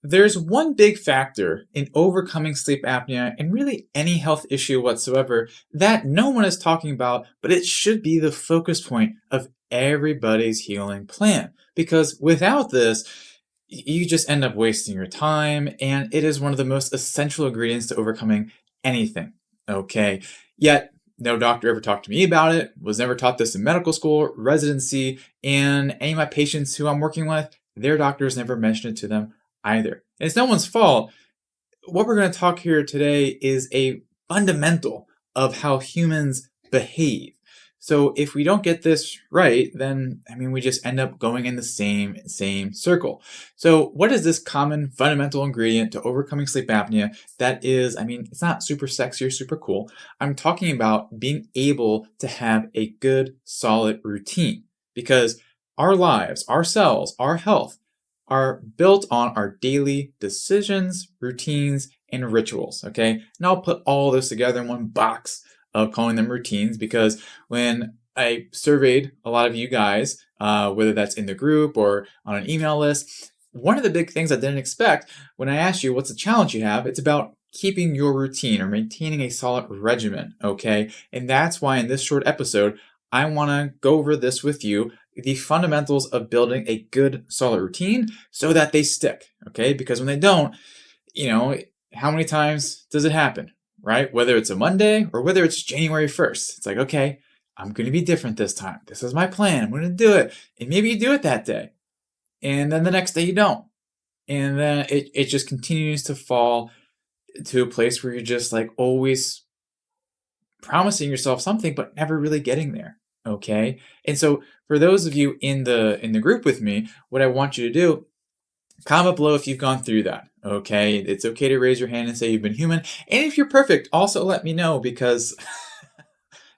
There's one big factor in overcoming sleep apnea and really any health issue whatsoever that no one is talking about, but it should be the focus point of everybody's healing plan. Because without this, you just end up wasting your time, and it is one of the most essential ingredients to overcoming anything. Okay. Yet, no doctor ever talked to me about it, was never taught this in medical school, residency, and any of my patients who I'm working with, their doctors never mentioned it to them either. And it's no one's fault. What we're going to talk here today is a fundamental of how humans behave. So if we don't get this right, then we just end up going in the same circle. So what is this common fundamental ingredient to overcoming sleep apnea that is, it's not super sexy or super cool. I'm talking about being able to have a good solid routine, because our lives, our cells, our health are built on our daily decisions, routines, and rituals, okay? And I'll put all this together in one box of calling them routines, because when I surveyed a lot of you guys, whether that's in the group or on an email list, one of the big things I didn't expect when I asked you what's the challenge you have, it's about keeping your routine or maintaining a solid regimen, okay? And that's why in this short episode, I want to go over this with you, the fundamentals of building a good solid routine so that they stick, okay? Because when they don't, how many times does it happen, right? Whether it's a Monday or whether it's January 1st, it's like, okay, I'm going to be different this time. This is my plan. I'm going to do it. And maybe you do it that day. And then the next day you don't. And then it just continues to fall to a place where you're just like always promising yourself something, but never really getting there. Okay. And so for those of you in the group with me, what I want you to do, comment below if you've gone through that. Okay. It's okay to raise your hand and say you've been human. And if you're perfect, also let me know, because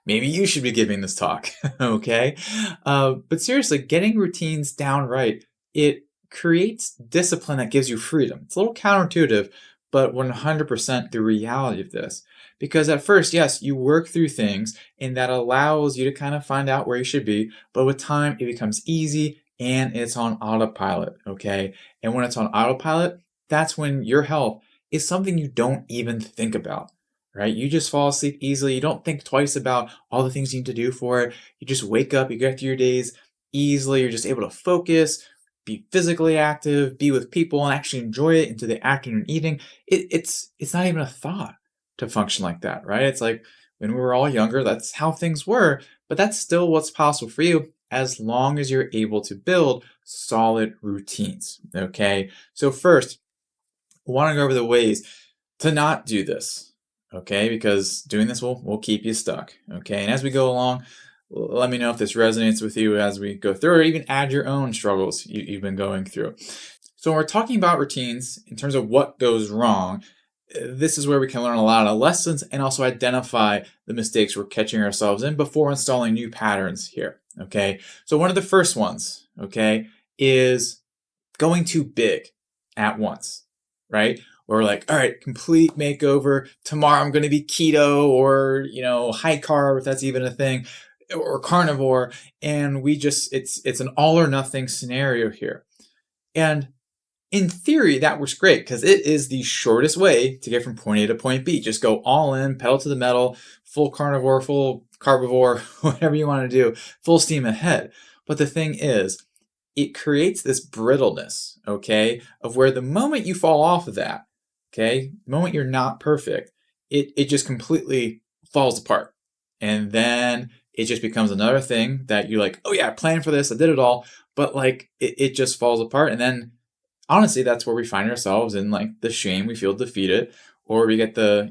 maybe you should be giving this talk. Okay. But seriously, getting routines down right, it creates discipline that gives you freedom. It's a little counterintuitive, but 100% the reality of this. Because at first, yes, you work through things and that allows you to kind of find out where you should be. But with time, it becomes easy and it's on autopilot. Okay. And when it's on autopilot, that's when your health is something you don't even think about, right? You just fall asleep easily. You don't think twice about all the things you need to do for it. You just wake up, you get through your days easily. You're just able to focus, be physically active, be with people, and actually enjoy it into the afternoon eating. It's not even a thought to function like that, right? It's like when we were all younger, that's how things were, but that's still what's possible for you as long as you're able to build solid routines, okay? So first, I want to go over the ways to not do this, okay? Because doing this will keep you stuck, okay? And as we go along, let me know if this resonates with you as we go through, or even add your own struggles you've been going through. So when we're talking about routines, in terms of what goes wrong, this is where we can learn a lot of lessons and also identify the mistakes we're catching ourselves in before installing new patterns here, okay? So one of the first ones, okay, is going too big at once, right? Or like, all right, complete makeover. Tomorrow I'm going to be keto or, high carb, if that's even a thing, or carnivore. And it's an all or nothing scenario here. And in theory, that works great because it is the shortest way to get from point A to point B. Just go all in, pedal to the metal, full carnivore, full carbivore, whatever you want to do, full steam ahead. But the thing is, it creates this brittleness, okay, of where the moment you fall off of that, okay, the moment you're not perfect, it just completely falls apart. And then it just becomes another thing that you're like, oh yeah, I planned for this, I did it all, but like it just falls apart. And then honestly, that's where we find ourselves in like the shame, we feel defeated, or we get the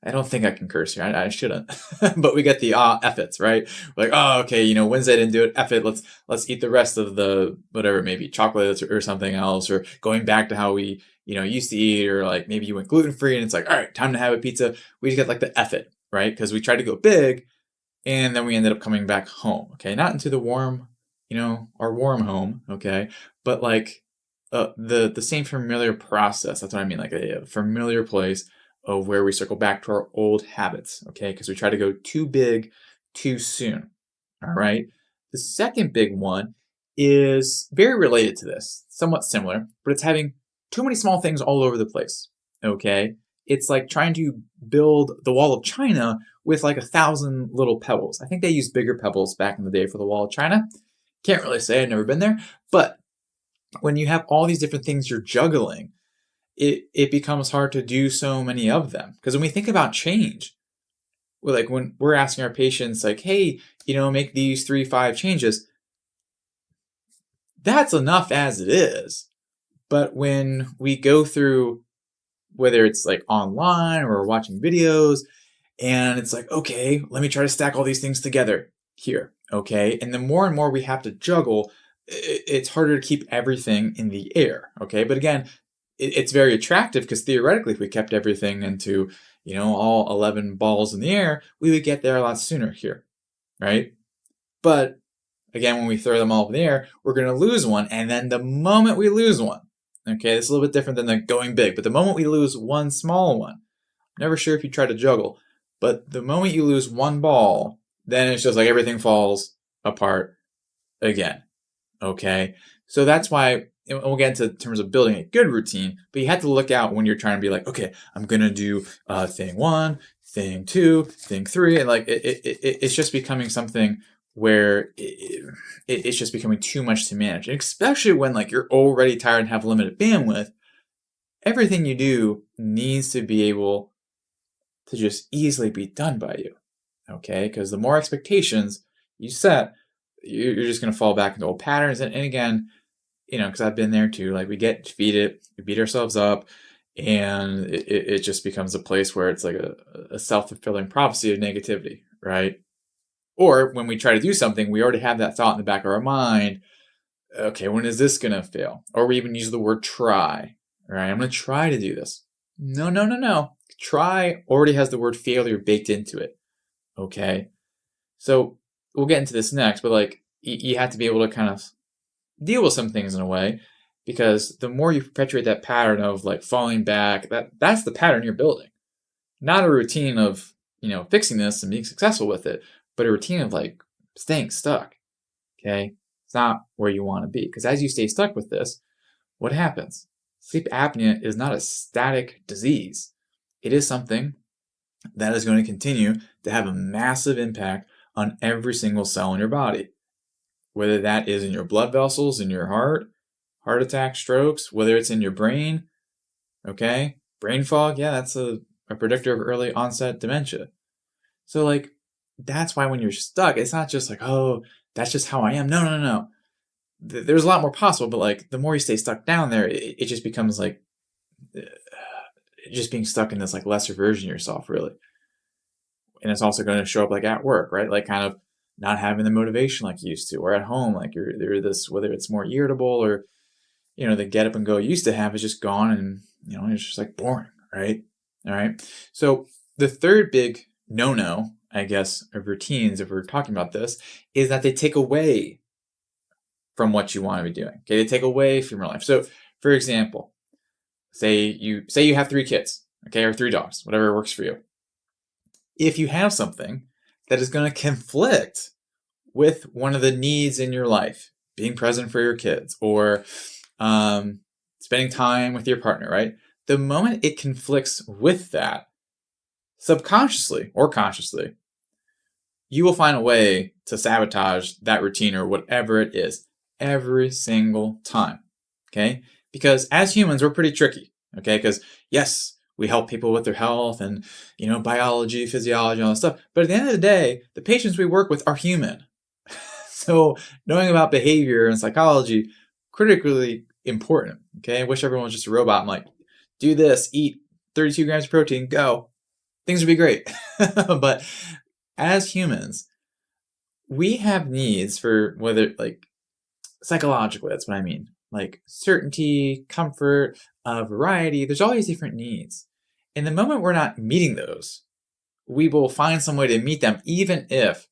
I don't think I can curse here. I shouldn't, but we get the F it's, right? We're like, oh, okay, Wednesday I didn't do it. F it. Let's eat the rest of the whatever, maybe chocolates or something else, or going back to how we used to eat, or like maybe you went gluten free and it's like, all right, time to have a pizza. We just get like the F it, right? Because we tried to go big, and then we ended up coming back home. Okay, not into the warm, our warm home. Okay, but like the same familiar process. That's what I mean, like a familiar place of where we circle back to our old habits, okay? Because we try to go too big too soon, all right? The second big one is very related to this, somewhat similar, but it's having too many small things all over the place. Okay? It's like trying to build the wall of China with like 1,000 little pebbles. I think they used bigger pebbles back in the day for the wall of China. Can't really say, I've never been there. But when you have all these different things you're juggling, it becomes hard to do so many of them. Because when we think about change, when we're asking our patients, like, hey, make these 3-5 changes, that's enough as it is. But when we go through, whether it's like online or watching videos, and it's like, okay, let me try to stack all these things together here, okay? And the more and more we have to juggle, it's harder to keep everything in the air, okay? But again, it's very attractive because theoretically, if we kept everything into, all 11 balls in the air, we would get there a lot sooner here, right? But again, when we throw them all up in the air, we're going to lose one. And then the moment we lose one, okay, it's a little bit different than the going big, but the moment we lose one small one, I'm never sure if you try to juggle, but the moment you lose one ball, then it's just like everything falls apart again, okay? So that's why, we'll get into terms of building a good routine, but you have to look out when you're trying to be like, okay, I'm going to do thing 1, thing 2, thing 3, and like it's just becoming something where it's just becoming too much to manage. And especially when like you're already tired and have limited bandwidth, everything you do needs to be able to just easily be done by you, okay? Because the more expectations you set, you're just going to fall back into old patterns. And again, because I've been there too, like we get defeated, we beat ourselves up, and it just becomes a place where it's like a self-fulfilling prophecy of negativity, right? Or when we try to do something, we already have that thought in the back of our mind, okay, when is this going to fail? Or we even use the word try, right? I'm going to try to do this. No. Try already has the word failure baked into it, okay? So we'll get into this next, but like you have to be able to kind of deal with some things in a way, because the more you perpetuate that pattern of like falling back, that's the pattern you're building. Not a routine of, fixing this and being successful with it, but a routine of like staying stuck, okay? It's not where you want to be, because as you stay stuck with this, what happens? Sleep apnea is not a static disease. It is something that is going to continue to have a massive impact on every single cell in your body. Whether that is in your blood vessels, in your heart attack, strokes, whether it's in your brain, okay? Brain fog, yeah, that's a predictor of early onset dementia. So like, that's why when you're stuck, it's not just like, oh, that's just how I am. No. There's a lot more possible, but like the more you stay stuck down there, it just becomes like just being stuck in this like lesser version of yourself, really. And it's also going to show up like at work, right? Like kind of not having the motivation like you used to, or at home, like you're this, whether it's more irritable or, the get up and go you used to have is just gone, and, it's just like boring, right? All right. So the third big no-no, I guess, of routines, if we're talking about this, is that they take away from what you want to be doing. Okay. They take away from your life. So for example, say you have 3 kids, okay, or 3 dogs, whatever works for you. If you have something that is going to conflict with one of the needs in your life, being present for your kids, or spending time with your partner, right? The moment it conflicts with that, subconsciously or consciously, you will find a way to sabotage that routine or whatever it is every single time, okay? Because as humans, we're pretty tricky, okay? Because yes, we help people with their health and, biology, physiology, all that stuff. But at the end of the day, the patients we work with are human. So knowing about behavior and psychology, critically important, okay? I wish everyone was just a robot and like, do this, eat 32 grams of protein, go. Things would be great. But as humans, we have needs for whether like psychologically, that's what I mean. Like certainty, comfort, variety, there's all these different needs. And the moment we're not meeting those, we will find some way to meet them, even if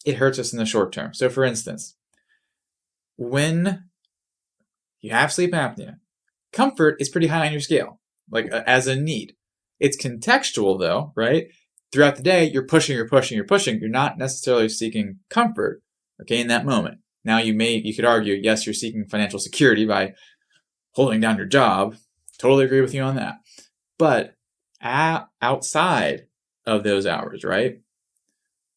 it hurts us in the short term. So for instance, when you have sleep apnea, comfort is pretty high on your scale, like as a need. It's contextual though, right? Throughout the day, you're pushing. You're not necessarily seeking comfort, okay, in that moment. Now you could argue, yes, you're seeking financial security by holding down your job. Totally agree with you on that. But outside of those hours, right?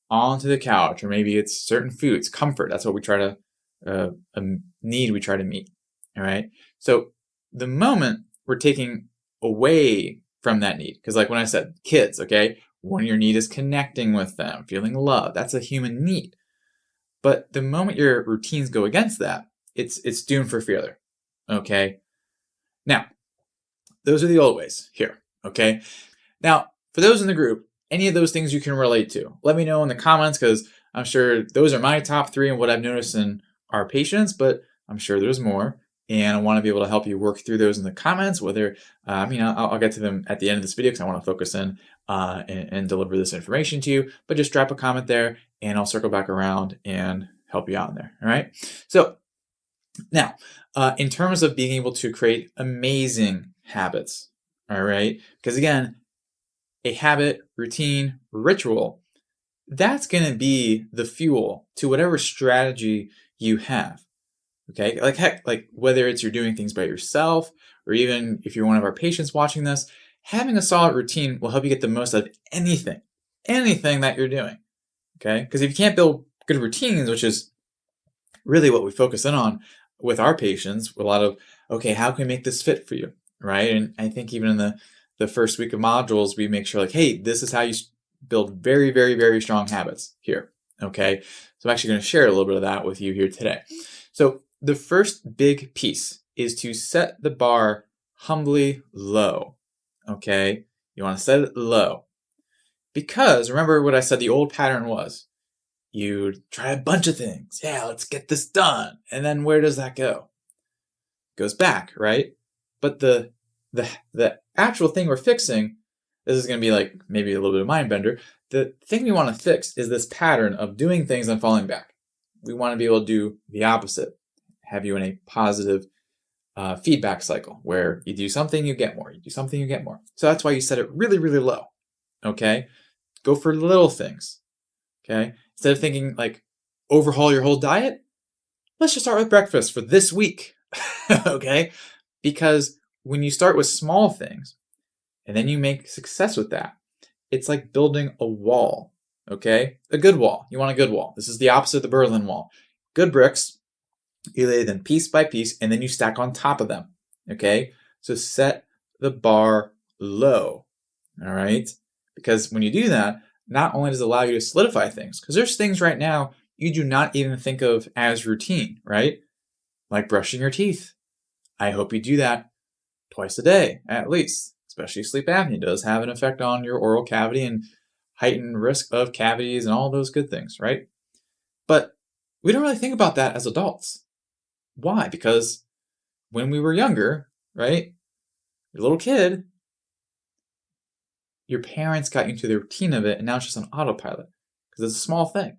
Onto the couch, or maybe it's certain foods, comfort. That's what we try to, a need we try to meet. All right. So the moment we're taking away from that need, because like when I said kids, okay, one of your need is connecting with them, feeling love. That's a human need. But the moment your routines go against that, it's doomed for failure. Okay. Now, those are the old ways here. Okay. Now, for those in the group, any of those things you can relate to, let me know in the comments, because I'm sure those are my top 3 and what I've noticed in our patients, but I'm sure there's more. And I want to be able to help you work through those in the comments, whether, I'll get to them at the end of this video because I want to focus in and deliver this information to you, but just drop a comment there and I'll circle back around and help you out in there. All right. So now, in terms of being able to create amazing habits, all right, because again, a habit, routine, ritual, that's going to be the fuel to whatever strategy you have. Okay, like heck, like whether it's you're doing things by yourself, or even if you're one of our patients watching this, having a solid routine will help you get the most out of anything that you're doing. Okay, because if you can't build good routines, which is really what we focus in on with our patients, a lot of, okay, how can we make this fit for you, right? And I think even in the first week of modules, we make sure like, hey, this is how you build very, very, very strong habits here, okay? So I'm actually going to share a little bit of that with you here today. So the first big piece is to set the bar humbly low, okay? You want to set it low. Because remember what I said the old pattern was. You try a bunch of things. Yeah, let's get this done. And then where does that go? It goes back, right? But the actual thing we're fixing, this is going to be like maybe a little bit of mind bender. The thing we want to fix is this pattern of doing things and falling back. We want to be able to do the opposite, have you in a positive feedback cycle where you do something, you get more. You do something, you get more. So that's why you set it really, really low. Okay? Go for little things. Okay? Instead of thinking like overhaul your whole diet, let's just start with breakfast for this week. Okay? Because when you start with small things and then you make success with that, it's like building a wall. Okay? A good wall. You want a good wall. This is the opposite of the Berlin Wall. Good bricks, you lay them piece by piece and then you stack on top of them. Okay? So set the bar low. All right? Because when you do that, not only does it allow you to solidify things, because there's things right now you do not even think of as routine, right? Like brushing your teeth. I hope you do that twice a day, at least. Especially sleep apnea does have an effect on your oral cavity and heightened risk of cavities and all those good things, right? But we don't really think about that as adults. Why? Because when we were younger, right? You're a little kid, your parents got you into the routine of it, and now it's just on autopilot because it's a small thing.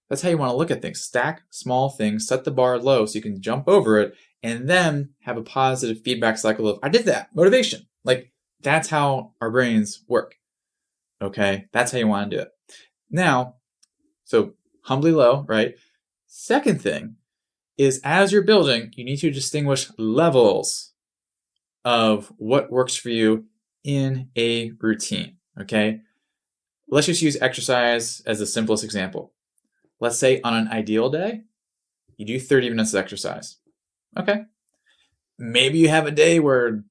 That's how you want to look at things. Stack small things, set the bar low so you can jump over it, and then have a positive feedback cycle of, I did that, motivation. Like, that's how our brains work. Okay? That's how you want to do it. Now, so humbly low, right? Second thing is as you're building, you need to distinguish levels of what works for you in a routine, okay? Let's just use exercise as the simplest example. Let's say on an ideal day, you do 30 minutes of exercise. Okay. Maybe you have a day where,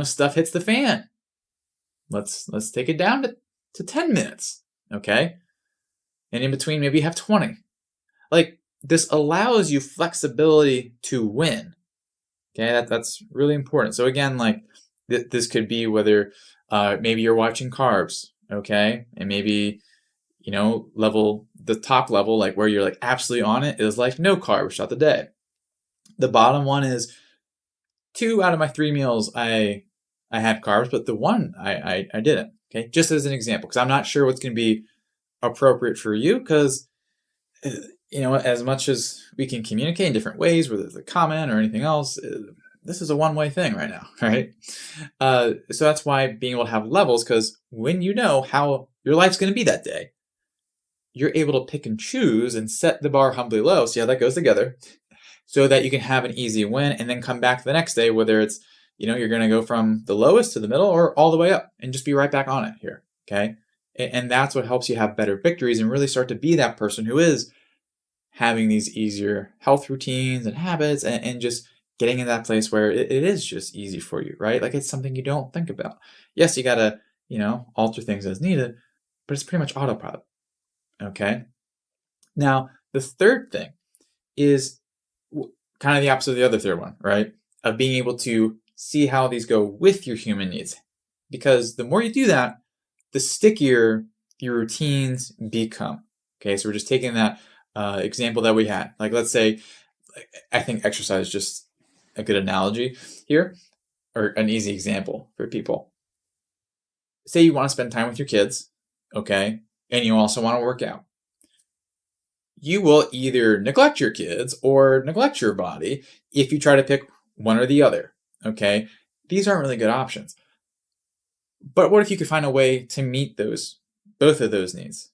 stuff hits the fan. Let's take it down to 10 minutes, okay? And in between, maybe you have 20. Like, this allows you flexibility to win. Okay, that's really important. So again, like, this could be whether maybe you're watching carbs, okay? And maybe, the top level, like where you're like absolutely on it, is like no carbs throughout the day. The bottom one is 2 out of my 3 meals I had carbs, but the one I didn't. Okay, just as an example, because I'm not sure what's going to be appropriate for you, because as much as we can communicate in different ways, whether it's a comment or anything else, this is a one-way thing right now, right? So that's why being able to have levels, because when you know how your life's going to be that day, you're able to pick and choose and set the bar humbly low. See how that goes together? So that you can have an easy win and then come back the next day, whether it's, you're going to go from the lowest to the middle or all the way up and just be right back on it here. Okay. And that's what helps you have better victories and really start to be that person who is having these easier health routines and habits and just getting in that place where it is just easy for you, right? Like it's something you don't think about. Yes, you got to, alter things as needed, but it's pretty much autopilot. Okay. Now, the third thing is kind of the opposite of the other third one, right? Of being able to see how these go with your human needs. Because the more you do that, the stickier your routines become. Okay, so we're just taking that example that we had. Like, let's say, I think exercise is just a good analogy here, or an easy example for people. Say you want to spend time with your kids, okay, and you also want to work out. You will either neglect your kids or neglect your body if you try to pick one or the other, okay? These aren't really good options. But what if you could find a way to meet both of those needs?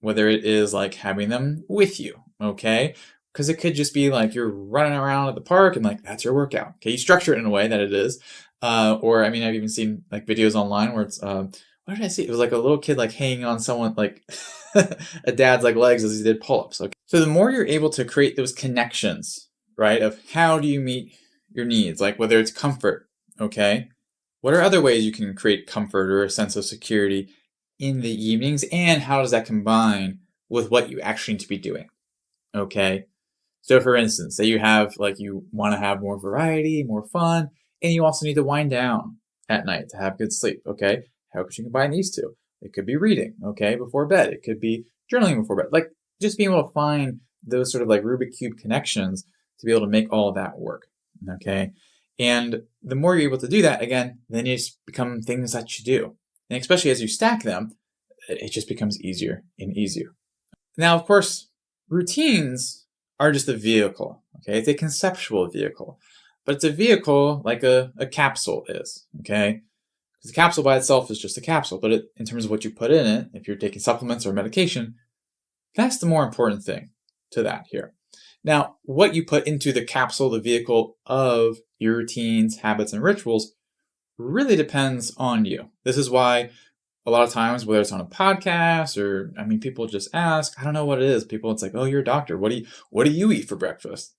Whether it is like having them with you, okay? Because it could just be like you're running around at the park and like that's your workout. Okay, you structure it in a way that it is. Or I mean, I've even seen like videos online where it's what did I see? It was like a little kid like hanging on someone like a dad's like legs as he did pull-ups. Okay. So the more you're able to create those connections, right, of how do you meet your needs, like whether it's comfort, okay? What are other ways you can create comfort or a sense of security in the evenings, and how does that combine with what you actually need to be doing? Okay. So for instance, say you want to have more variety, more fun, and you also need to wind down at night to have good sleep. Okay. How could you combine these two? It could be reading, okay, before bed. It could be journaling before bed. Like just being able to find those sort of like Rubik's Cube connections to be able to make all of that work. Okay. And the more you're able to do that, again, then it just become things that you do. And especially as you stack them, it just becomes easier and easier. Now, of course, routines are just a vehicle. Okay, it's a conceptual vehicle, but it's a vehicle like a capsule is. Okay, because the capsule by itself is just a capsule, but in terms of what you put in it, if you're taking supplements or medication, that's the more important thing to that here. Now, what you put into the capsule, the vehicle of your routines, habits, and rituals really depends on you. This is why a lot of times, whether it's on a podcast or, I mean, people just ask, I don't know what it is. People, it's like, oh, you're a doctor. What do you eat for breakfast?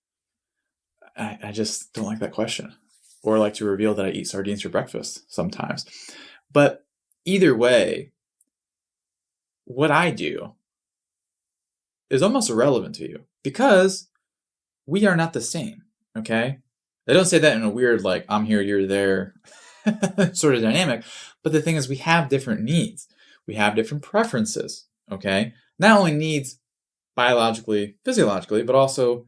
I just don't like that question, or like to reveal that I eat sardines for breakfast sometimes. But either way, what I do is almost irrelevant to you because we are not the same, okay? They don't say that in a weird, like, I'm here, you're there sort of dynamic. But the thing is, we have different needs. We have different preferences, okay? Not only needs biologically, physiologically, but also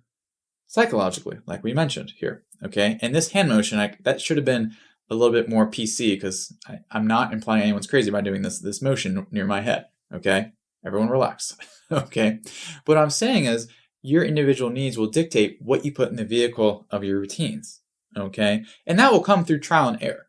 psychologically, like we mentioned here, okay? And this hand motion, that should have been a little bit more PC because I'm not implying anyone's crazy by doing this motion near my head, okay? Everyone relax, okay? What I'm saying is your individual needs will dictate what you put in the vehicle of your routines, okay? And that will come through trial and error,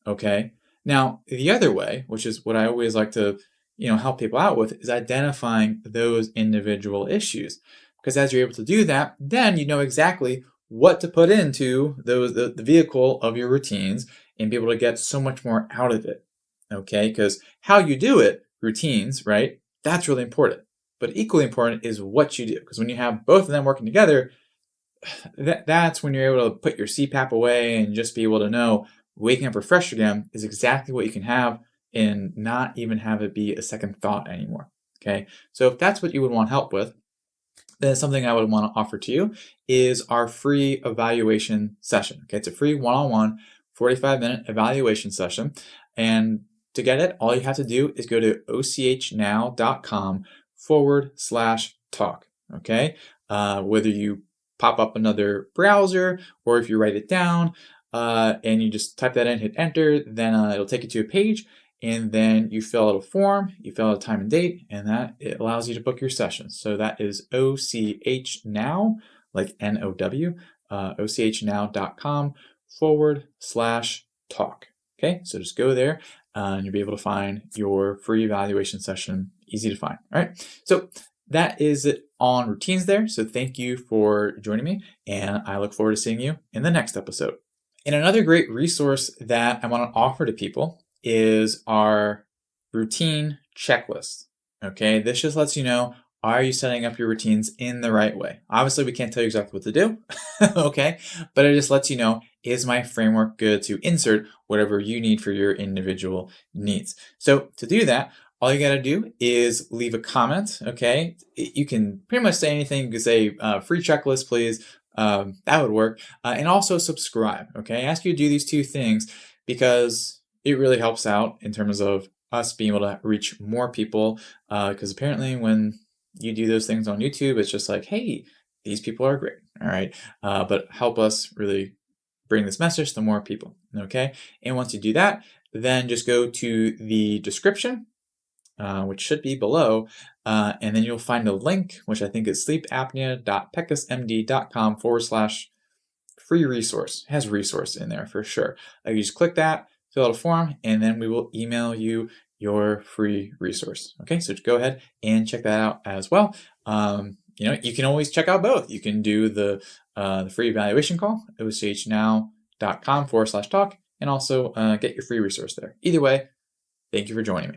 okay? Now, the other way, which is what I always like to, help people out with, is identifying those individual issues. Because as you're able to do that, then you know exactly what to put into the vehicle of your routines and be able to get so much more out of it, okay? Because how you do it, routines, right? That's really important. But equally important is what you do. Because when you have both of them working together, that's when you're able to put your CPAP away and just be able to know waking up refreshed again is exactly what you can have and not even have it be a second thought anymore, okay? So if that's what you would want help with, then something I would want to offer to you is our free evaluation session, okay? It's a free one-on-one 45-minute evaluation session. And to get it, all you have to do is go to ochnow.com/talk, okay? Whether you pop up another browser or if you write it down and you just type that in, hit enter, then it'll take you to a page, and then you fill out a form, you fill out a time and date, and it allows you to book your session. So that is ochnow, like N-O-W, ochnow.com/talk. Okay, so just go there and you'll be able to find your free evaluation session, easy to find. All right, so that is it on routines there. So thank you for joining me, and I look forward to seeing you in the next episode. And another great resource that I want to offer to people is our routine checklist. Okay, this just lets you know, are you setting up your routines in the right way? Obviously, we can't tell you exactly what to do, okay, but it just lets you know, is my framework good to insert whatever you need for your individual needs? So to do that, all you gotta do is leave a comment, okay? You can pretty much say anything. You can say, free checklist, please. That would work. And also subscribe, okay? I ask you to do these two things because it really helps out in terms of us being able to reach more people. Because apparently when you do those things on YouTube, it's just like, hey, these people are great, all right? But help us really bring this message to more people, okay? And once you do that, then just go to the description, which should be below, and then you'll find a link, which I think is sleepapnea.pecosmd.com/free resource. It has resource in there for sure. You just click that, fill out a form, and then we will email you your free resource. Okay, so go ahead and check that out as well. You can always check out both. You can do the free evaluation call, ochnow.com/talk, and also get your free resource there. Either way, thank you for joining me.